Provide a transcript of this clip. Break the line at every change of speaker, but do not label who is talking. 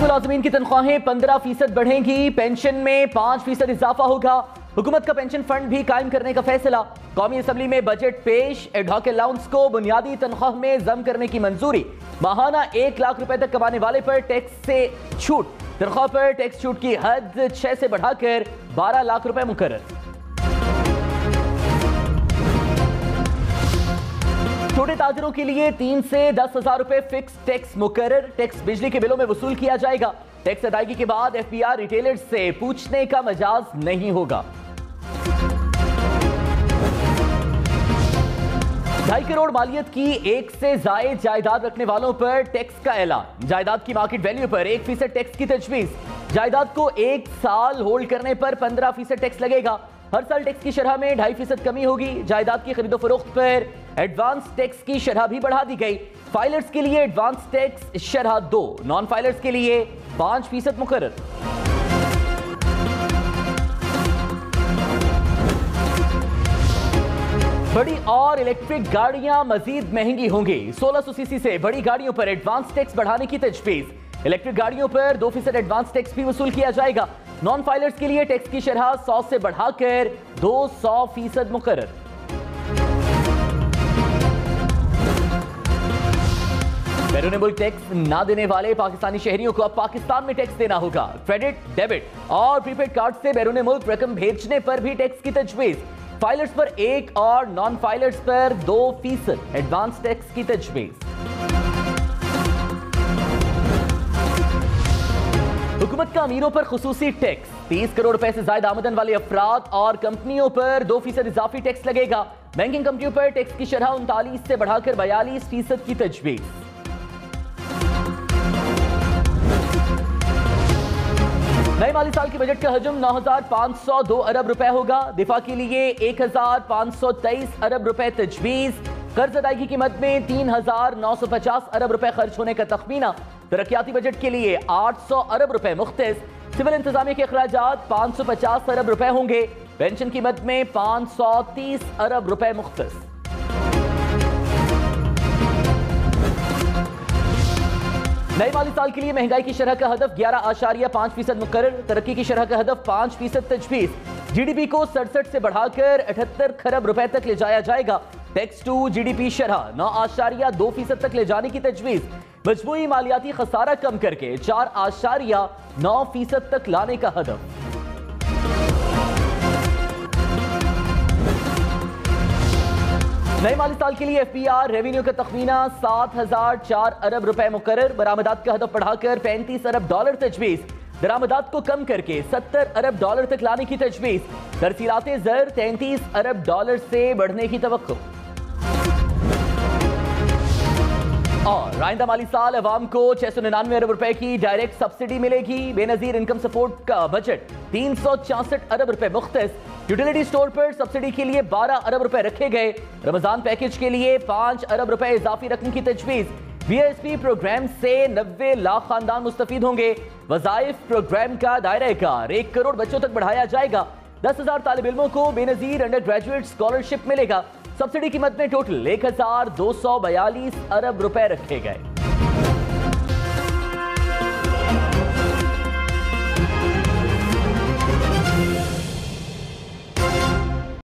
मुलाजमीन की तनख्वाहें 15% बढ़ेंगी, पेंशन में 5% इजाफा होगा। हुकूमत का पेंशन फंड भी कायम करने का फैसला। कौमी असम्बली में बजट पेश, एडहॉक अलाउंस को बुनियादी तनख्वाह में जम करने की मंजूरी। माहाना 1 लाख रुपए तक कमाने वाले पर टैक्स से छूट। तनख्वाह पर टैक्स छूट की हद 6 से बढ़ाकर 12 लाख रुपए मुकर्रर। छोटे ताजरों के लिए 3 से 10 हजार रुपए फिक्स टैक्स मुकर्रर। टैक्स बिजली के बिलों में वसूल किया जाएगा। टैक्स अदायगी के बाद एफपीआर रिटेलर्स से पूछने का मजाज नहीं होगा। 2.5 करोड़ मालियत की 1 से जायद जायदाद रखने वालों पर टैक्स का ऐलान। जायदाद की मार्केट वैल्यू पर 1% टैक्स की तजवीज। जायदाद को 1 साल होल्ड करने पर 15% टैक्स लगेगा। हर साल टैक्स की शरह में 2.5% कमी होगी। जायदाद की खरीदो फरोख्त पर एडवांस टैक्स की शरह भी बढ़ा दी गई। फाइलर्स के लिए एडवांस टैक्स शरह 2, नॉन फाइलर्स के लिए 5% मुकर्रर। बड़ी और इलेक्ट्रिक गाड़ियां मजीद महंगी होंगी। 1600 सीसी से बड़ी गाड़ियों पर एडवांस टैक्स बढ़ाने की तजवीज। इलेक्ट्रिक गाड़ियों पर 2% एडवांस टैक्स भी वसूल किया जाएगा। नॉन फाइलर्स के लिए टैक्स की शरह 100 से बढ़ाकर 200% मुकर्रर। बैरून मुल्क टैक्स ना देने वाले पाकिस्तानी शहरियों को अब पाकिस्तान में टैक्स देना होगा। क्रेडिट, डेबिट और प्रीपेड कार्ड से बैरून मुल्क रकम भेजने पर भी टैक्स की तजवीज। फाइलर्स पर 1 और नॉन फाइलर्स पर 2% एडवांस टैक्स की तजवीज। हुकूमत का अमीरों पर खुसूसी टैक्स। 30 करोड़ रुपए से ज्यादा आमदन वाले अफराद और कंपनियों पर 2% इजाफी टैक्स लगेगा। बैंकिंग कंपनियों पर टैक्स की शरह 39 से बढ़ाकर 42% की तजवीज। नए माली साल के बजट का हजम 9,502 अरब रुपए होगा। दिफा के लिए 1,523 अरब रुपए तजवीज। कर्ज अदायगी की मद में 3,950 अरब रुपए खर्च होने का तखमीना। तरक्याती बजट के लिए 800 अरब रुपए मुख्तस। सिविल इंतजामिया के अखराजात 550 अरब रुपए होंगे। पेंशन की मद में 530 अरब रुपए मुख्तस। नए माली साल के लिए महंगाई की शरह का हदफ 11.5% मुकर्रर। तरक्की की शरह का हदफ 5% तजवीज। जीडीपी को 67 से बढ़ाकर 78 खरब रुपए तक ले जाया जाएगा। टैक्स टू जीडीपी शरह 9.2% तक ले जाने की तजवीज। मजमूई मालियाती खसारा कम करके 4.9% तक लाने का हदफ। नए माली साल के लिए एफपीआर रेवेन्यू का तखमीना 7,004 अरब रुपए मुकर्रर। बरामदात का हदफ बढ़ाकर 35 अरब डॉलर तजवीज। दरामदात को कम करके 70 अरब डॉलर तक लाने की तजवीज। तरसीलाते ज़र 33 अरब डॉलर से बढ़ने की तवक्को। और आइंदा माली साल अवाम को 699 अरब रुपए की डायरेक्ट सब्सिडी मिलेगी। बेनजीर इनकम सपोर्ट का बजट 364 अरब रुपए मुख्तस। यूटिलिटी स्टोर पर सब्सिडी के लिए 12 अरब रुपए रखे गए। रमजान पैकेज के लिए 5 अरब रुपए इजाफी रखने की तजवीज। बीएसपी प्रोग्राम से 90 लाख खानदान मुस्तफीद होंगे। वज़ाइफ प्रोग्राम का दायरा कार 1 करोड़ बच्चों तक बढ़ाया जाएगा। 10,000 तालिब इल्मों को बेनजीर अंडर ग्रेजुएट स्कॉलरशिप मिलेगा। सब्सिडी की मद में टोटल 1,242 अरब रुपए रखे गए।